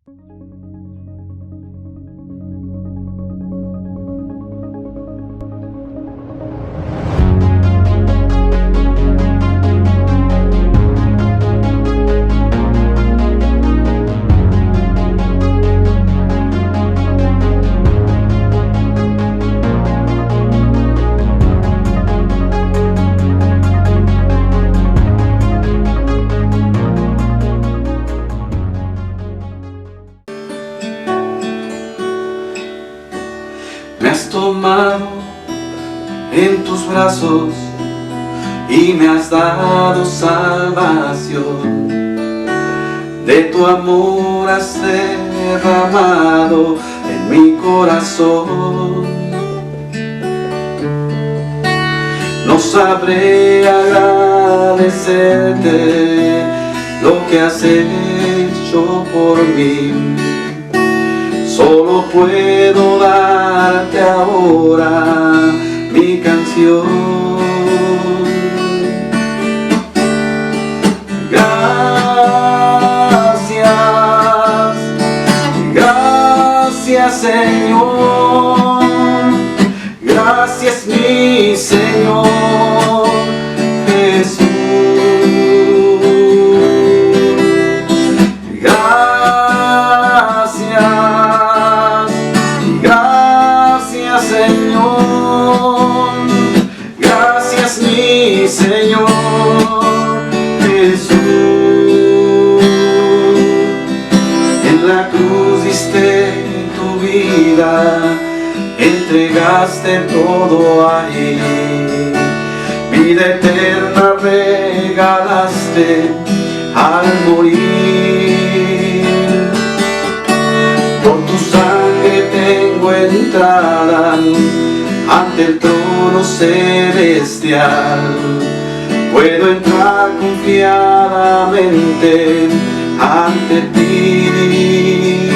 Me has tomado en tus brazos y me has dado salvación. De tu amor has derramado en mi corazón. No sabré agradecerte lo que has hecho por mí. Solo puedo darte ahora mi canción. Gracias, gracias Señor. Gracias mi Señor Jesús. Señor, gracias mi Señor Jesús. En la cruz diste tu vida, entregaste todo ahí. Vida eterna regalaste al morir. Por tu sangre tengo entrada ante el trono celestial. Puedo entrar confiadamente ante ti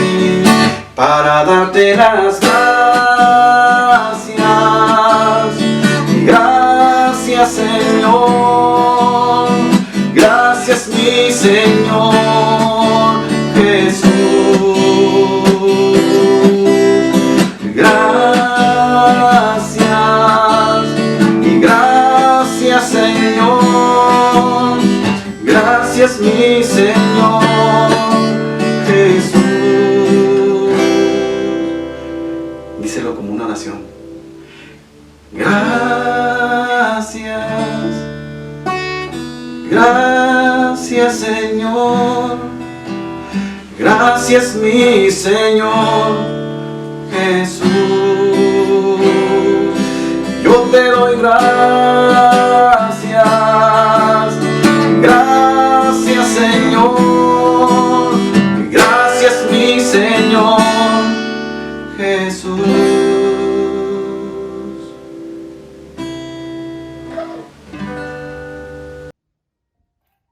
para darte las gracias. Gracias Señor, gracias mi Señor Jesús. Gracias Señor, gracias mi Señor Jesús. Díselo como una oración. Gracias, gracias Señor, gracias mi Señor Jesús. Yo te doy gracias, gracias Señor, gracias mi Señor Jesús.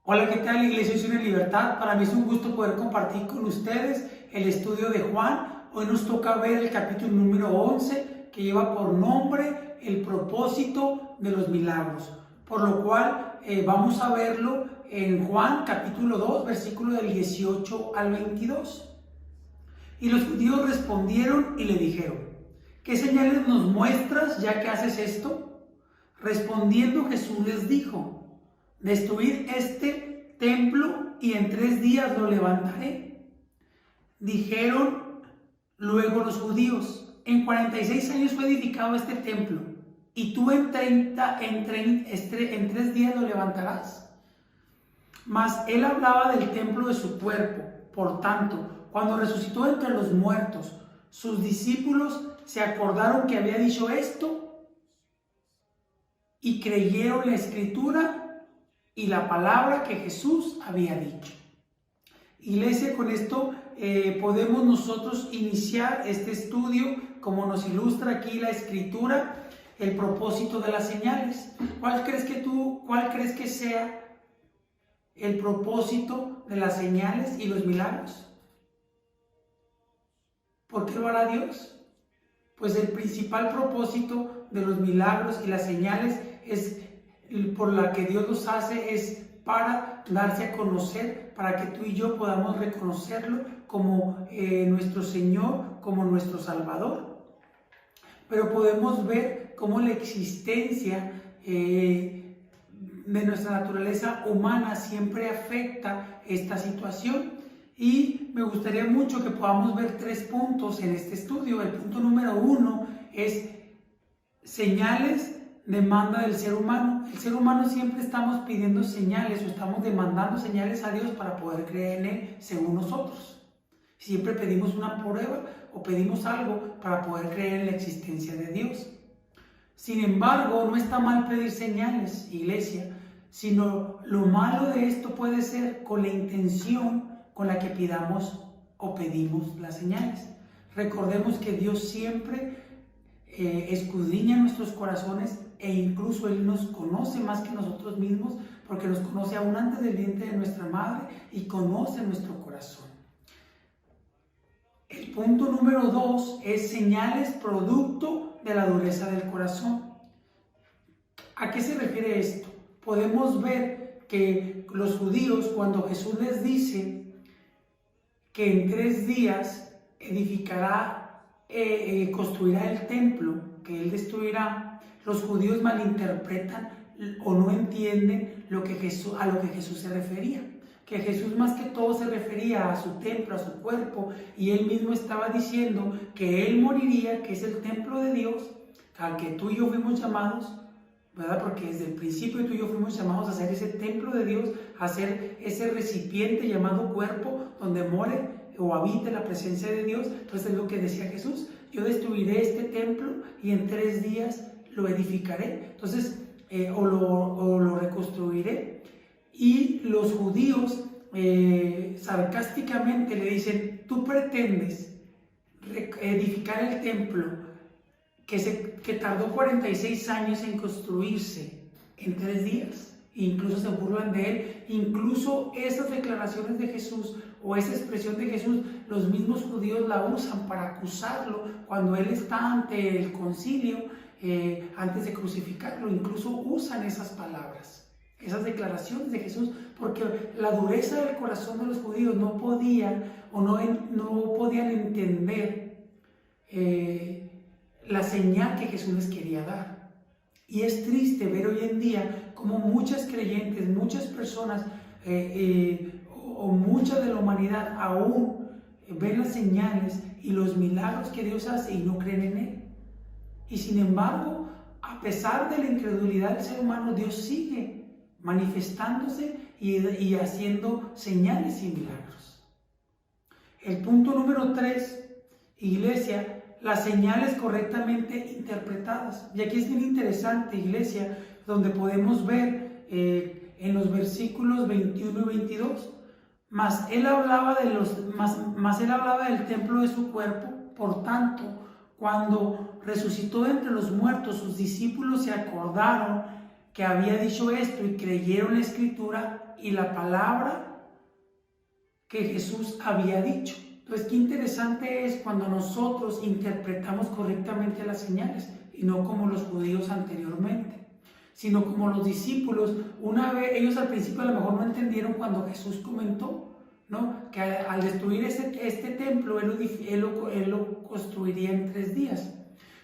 Hola, ¿qué tal Iglesia Visión y Libertad? Para mí es un gusto poder compartir con ustedes el estudio de Juan. Hoy nos toca ver el capítulo número 11, que lleva por nombre el propósito de los milagros, por lo cual vamos a verlo en Juan capítulo 2, versículo del 18 al 22. Y los judíos respondieron y le dijeron: ¿qué señales nos muestras ya que haces esto? Respondiendo Jesús les dijo: destruid este templo y en 3 días lo levantaré. Dijeron luego los judíos: en 46 años fue edificado este templo, y tú en 3 días lo levantarás. Mas él hablaba del templo de su cuerpo. Por tanto, cuando resucitó entre los muertos, sus discípulos se acordaron que había dicho esto y creyeron la escritura y la palabra que Jesús había dicho. Iglesia, con esto podemos nosotros iniciar este estudio, como nos ilustra aquí la escritura, el propósito de las señales. ¿Cuál crees que sea el propósito de las señales y los milagros? ¿Por qué lo hará Dios? Pues el principal propósito de los milagros y las señales por la que Dios los hace es para darse a conocer para que tú y yo podamos reconocerlo como nuestro Señor, como nuestro Salvador. Pero podemos ver cómo la existencia de nuestra naturaleza humana siempre afecta esta situación. Y me gustaría mucho que podamos ver 3 puntos en este estudio. El punto número 1 es señales, demanda del ser humano. El ser humano siempre estamos pidiendo señales o estamos demandando señales a Dios para poder creer en Él según nosotros. Siempre pedimos una prueba o pedimos algo para poder creer en la existencia de Dios. Sin embargo, no está mal pedir señales, iglesia, sino lo malo de esto puede ser con la intención con la que pidamos o pedimos las señales. Recordemos que Dios siempre escudriña nuestros corazones e incluso Él nos conoce más que nosotros mismos, porque nos conoce aún antes del vientre de nuestra madre y conoce nuestro corazón. El punto número 2 es señales producto de la dureza del corazón. ¿A qué se refiere esto? Podemos ver que los judíos, cuando Jesús les dice que en 3 días construirá el templo, que Él destruirá, los judíos malinterpretan o no entienden a lo que Jesús se refería. Que Jesús más que todo se refería a su templo, a su cuerpo, y Él mismo estaba diciendo que Él moriría, que es el templo de Dios, al que tú y yo fuimos llamados, ¿verdad? Porque desde el principio tú y yo fuimos llamados a ser ese templo de Dios, a ser ese recipiente llamado cuerpo, donde more o habite la presencia de Dios. Entonces es lo que decía Jesús: yo destruiré este templo y en 3 días lo edificaré, entonces o lo reconstruiré. Y los judíos sarcásticamente le dicen: tú pretendes edificar el templo que tardó 46 años en construirse en 3 días. Incluso se burlan de Él. Incluso esas declaraciones de Jesús o esa expresión de Jesús, los mismos judíos la usan para acusarlo cuando Él está ante el concilio, antes de crucificarlo. Incluso usan esas palabras, esas declaraciones de Jesús, porque la dureza del corazón de los judíos no podían entender la señal que Jesús les quería dar. Y es triste ver hoy en día como muchas creyentes, muchas personas o mucha de la humanidad aún ven las señales y los milagros que Dios hace y no creen en Él. Y sin embargo, a pesar de la incredulidad del ser humano, Dios sigue manifestándose y haciendo señales y milagros. El punto número 3, iglesia, las señales correctamente interpretadas. Y aquí es bien interesante, iglesia, donde podemos ver en los versículos 21 y 22, mas él hablaba del templo de su cuerpo. Por tanto, cuando resucitó de entre los muertos, sus discípulos se acordaron que había dicho esto y creyeron la escritura y la palabra que Jesús había dicho. Entonces, qué interesante es cuando nosotros interpretamos correctamente las señales y no como los judíos anteriormente, sino como los discípulos. Una vez, ellos al principio a lo mejor no entendieron cuando Jesús comentó, ¿no?, que al destruir este templo, él lo construiría en 3 días.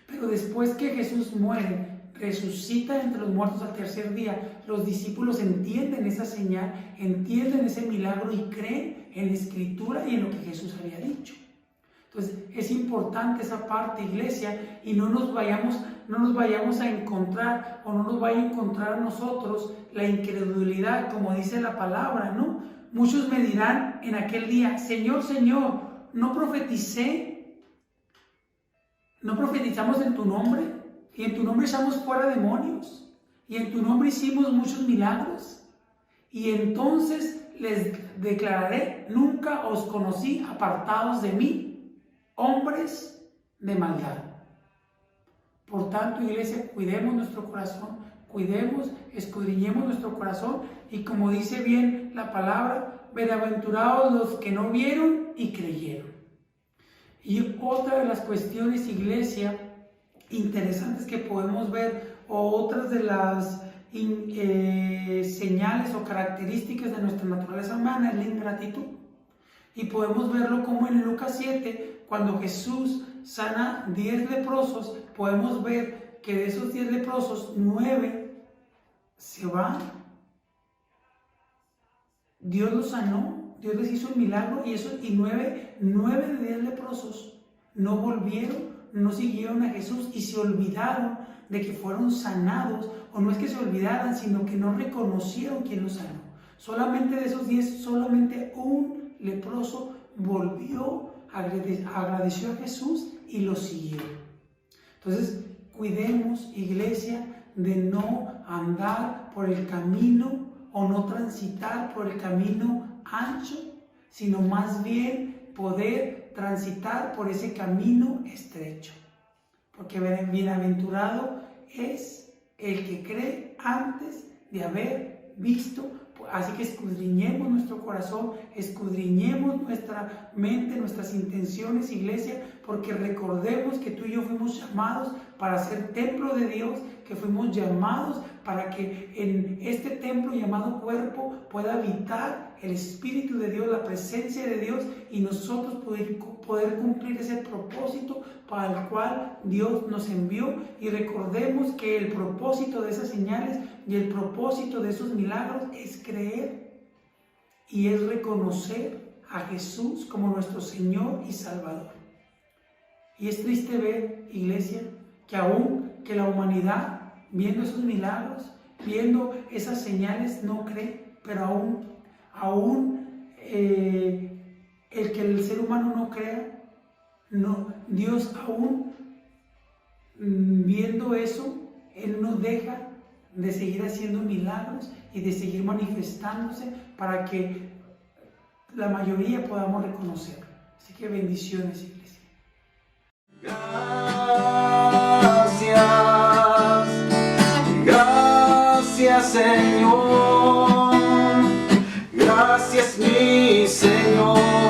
Pero después que Jesús muere, resucita entre los muertos al 3er día, los discípulos entienden esa señal, entienden ese milagro y creen en la escritura y en lo que Jesús había dicho. Entonces es importante esa parte, iglesia, y no nos vayamos a encontrar o no nos vaya a encontrar a nosotros la incredulidad, como dice la palabra, ¿no? Muchos me dirán en aquel día: Señor, Señor, ¿no profetizamos en tu nombre? Y en tu nombre echamos fuera demonios, y en tu nombre hicimos muchos milagros. Y entonces les declararé: nunca os conocí, apartados de mí, hombres de maldad. Por tanto, iglesia, cuidemos nuestro corazón, escudriñemos nuestro corazón, y como dice bien la palabra, bienaventurados los que no vieron y creyeron. Y otra de las cuestiones, iglesia, interesantes que podemos ver, o otras de las señales o características de nuestra naturaleza humana es la ingratitud. Y podemos verlo como en Lucas 7, cuando Jesús sana 10 leprosos, podemos ver que de esos 10 leprosos, 9 se van. Dios los sanó, Dios les hizo el milagro y 9 de 10 leprosos no volvieron, no siguieron a Jesús y se olvidaron de que fueron sanados, o no es que se olvidaran, sino que no reconocieron quién los sanó. Solamente de esos 10, solamente un leproso volvió, agradeció a Jesús y lo siguió. Entonces, cuidemos, iglesia, de no andar por el camino o no transitar por el camino ancho, sino más bien poder transitar por ese camino estrecho. Porque bienaventurado es el que cree antes de haber visto. Así que escudriñemos nuestro corazón, escudriñemos nuestra mente, nuestras intenciones, iglesia, porque recordemos que tú y yo fuimos llamados para ser templo de Dios, que fuimos llamados para que en este templo llamado cuerpo pueda habitar el Espíritu de Dios, la presencia de Dios, y nosotros poder cumplir ese propósito para el cual Dios nos envió. Y recordemos que el propósito de esas señales y el propósito de esos milagros es creer y es reconocer a Jesús como nuestro Señor y Salvador. Y es triste ver, iglesia, que aún que la humanidad, viendo esos milagros, viendo esas señales, no cree, pero aún el que el ser humano no crea, no, Dios aún viendo eso, Él no deja de seguir haciendo milagros y de seguir manifestándose para que la mayoría podamos reconocerlo. Así que bendiciones, iglesia. Gracias Señor, gracias mi Señor.